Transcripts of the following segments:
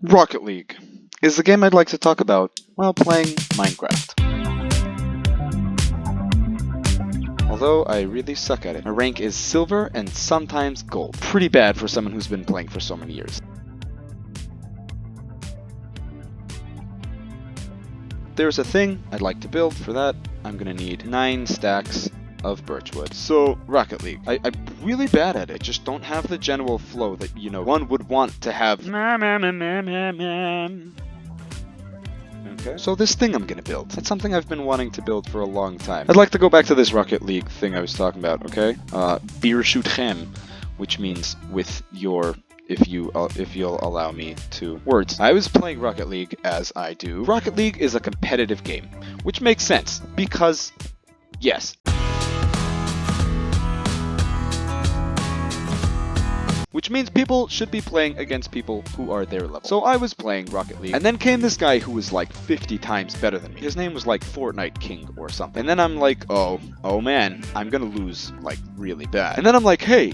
Rocket League is the game I'd like to talk about while playing Minecraft. Although I really suck at it. My rank is silver and sometimes gold. Pretty bad for someone who's been playing for so many years. There's a thing I'd like to build. For that, I'm gonna need 9 stacks of birchwood. So, Rocket League. I'm really bad at it. Just don't have the general flow that, one would want to have. Okay. So this thing I'm gonna build, it's something I've been wanting to build for a long time. I'd like to go back to this Rocket League thing I was talking about, okay? Birshutchem, which means with your, if you'll allow me to words. I was playing Rocket League as I do. Rocket League is a competitive game, which makes sense because, yes. Which means people should be playing against people who are their level. So I was playing Rocket League, and then came this guy who was like 50 times better than me. His name was like Fortnite King or something. And then I'm like, oh man, I'm gonna lose like really bad. And then I'm like, hey,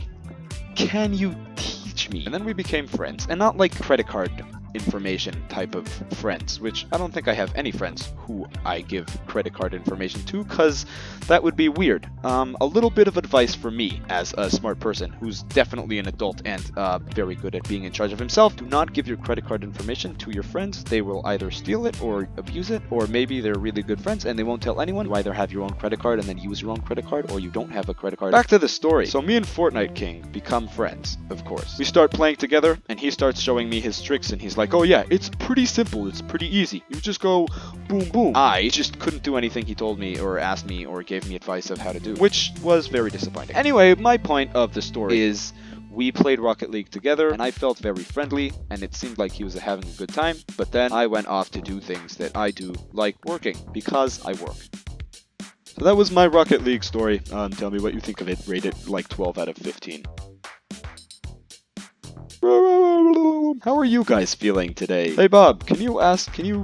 can you teach me? And then we became friends, and not like credit card information type of friends, which I don't think I have any friends who I give credit card information to, because that would be weird. A little bit of advice for me as a smart person who's definitely an adult and very good at being in charge of himself: do not give your credit card information to your friends. They will either steal it or abuse it, or maybe they're really good friends and they won't tell anyone. You either have your own credit card and then use your own credit card, or you don't have a credit card. Back to the story. So me and Fortnite King become friends, of course. We start playing together and he starts showing me his tricks, and he's like, oh yeah, it's pretty simple, it's pretty easy. You just go boom boom. I just couldn't do anything he told me or asked me or gave me advice of how to do, which was very disappointing. Anyway, my point of the story is we played Rocket League together and I felt very friendly and it seemed like he was having a good time, but then I went off to do things that I do, like working, because I work. So that was my Rocket League story. Tell me what you think of it. Rate it like 12 out of 15. How are you guys feeling today? Hey Bob, can you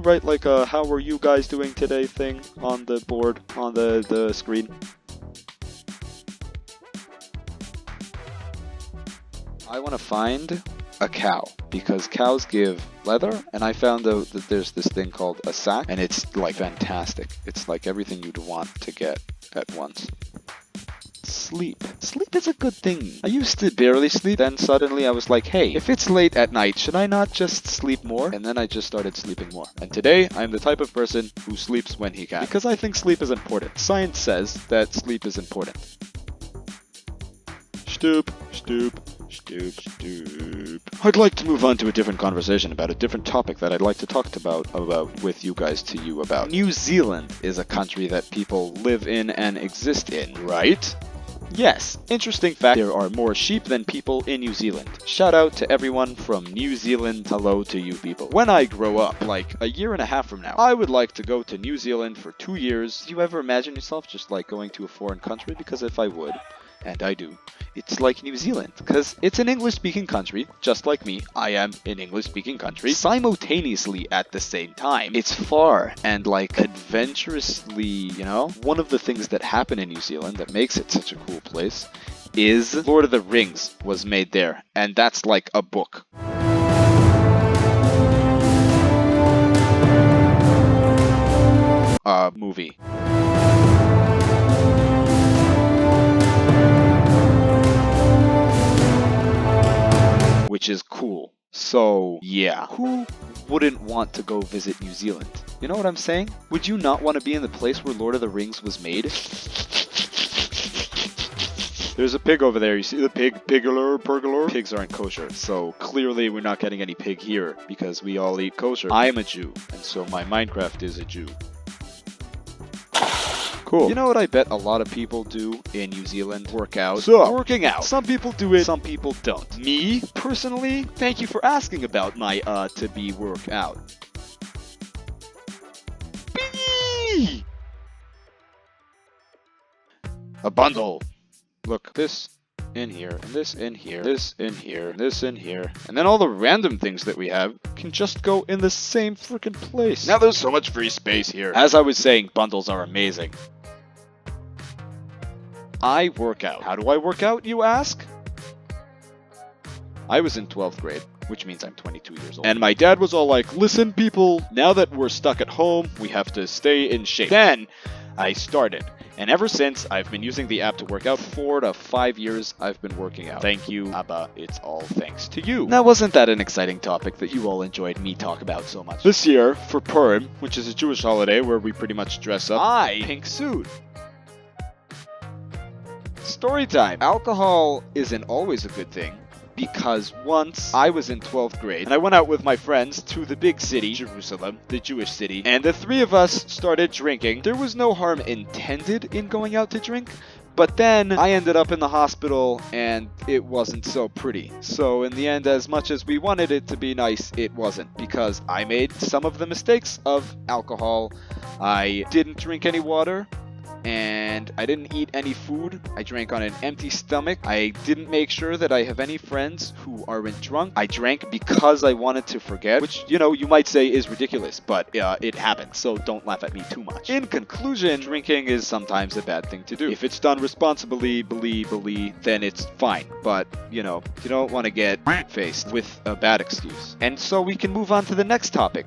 write like a how are you guys doing today thing on the board, on the screen? I want to find a cow, because cows give leather, and I found out that there's this thing called a sack, and it's like fantastic. It's like everything you'd want to get at once. Sleep. Sleep is a good thing. I used to barely sleep, then suddenly I was like, hey, if it's late at night, should I not just sleep more? And then I just started sleeping more. And today, I'm the type of person who sleeps when he can, because I think sleep is important. Science says that sleep is important. Stoop. I'd like to move on to a different conversation about a different topic that I'd like to talk about with you guys to you about. New Zealand is a country that people live in and exist in, right? Yes, interesting fact, there are more sheep than people in New Zealand. Shout out to everyone from New Zealand, hello to you people. When I grow up, like a year and a half from now, I would like to go to New Zealand for 2 years. Do you ever imagine yourself just like going to a foreign country? Because if I would, and I do, it's like New Zealand, because it's an English-speaking country, just like me. I am an English-speaking country, simultaneously at the same time. It's far and like adventurously, One of the things that happen in New Zealand that makes it such a cool place is Lord of the Rings was made there, and that's like a book. Movie. Which is cool. So, yeah. Who wouldn't want to go visit New Zealand? You know what I'm saying? Would you not want to be in the place where Lord of the Rings was made? There's a pig over there. You see the pig? Pergoler? Pigs aren't kosher. So, clearly we're not getting any pig here because we all eat kosher. I am a Jew, and so my Minecraft is a Jew. Cool. You know what I bet a lot of people do in New Zealand? Work out. So, working out. Some people do it, some people don't. Me, personally, thank you for asking about my, to be work out. Bee! A bundle. Look, this in here, and this in here, this in here, this in here, and then all the random things that we have can just go in the same freaking place. Now there's so much free space here. As I was saying, bundles are amazing. I work out. How do I work out, you ask? I was in 12th grade which means I'm 22 years old. And my dad was all like, listen, people, now that we're stuck at home, we have to stay in shape. Then I started. And ever since, I've been using the app to work out. 4 to 5 years, I've been working out. Thank you, Abba. It's all thanks to you. Now, wasn't that an exciting topic that you all enjoyed me talk about so much? This year, for Purim, which is a Jewish holiday where we pretty much dress up, pink suit. Story time. Alcohol isn't always a good thing. Because once I was in 12th grade and I went out with my friends to the big city, Jerusalem, the Jewish city, and the 3 of us started drinking. There was no harm intended in going out to drink, but then I ended up in the hospital and it wasn't so pretty. So in the end, as much as we wanted it to be nice, it wasn't, because I made some of the mistakes of alcohol. I didn't drink any water. And I didn't eat any food. I drank on an empty stomach. I didn't make sure that I have any friends who aren't drunk. I drank because I wanted to forget, which, you know, you might say is ridiculous, but it happens, so don't laugh at me too much. In conclusion, drinking is sometimes a bad thing to do. If it's done responsibly, then it's fine. But, you know, you don't want to get faced with a bad excuse. And so we can move on to the next topic.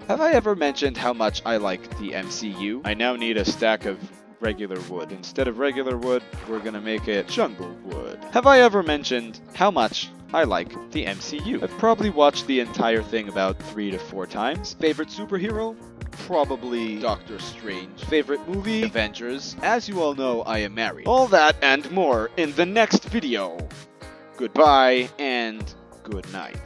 Have I ever mentioned how much I like the MCU? I now need a stack of regular wood. Instead of regular wood, we're gonna make it jungle wood. Have I ever mentioned how much I like the MCU? I've probably watched the entire thing about 3 to 4 times. Favorite superhero? Probably Doctor Strange. Favorite movie? Avengers. As you all know, I am married. All that and more in the next video. Goodbye and good night.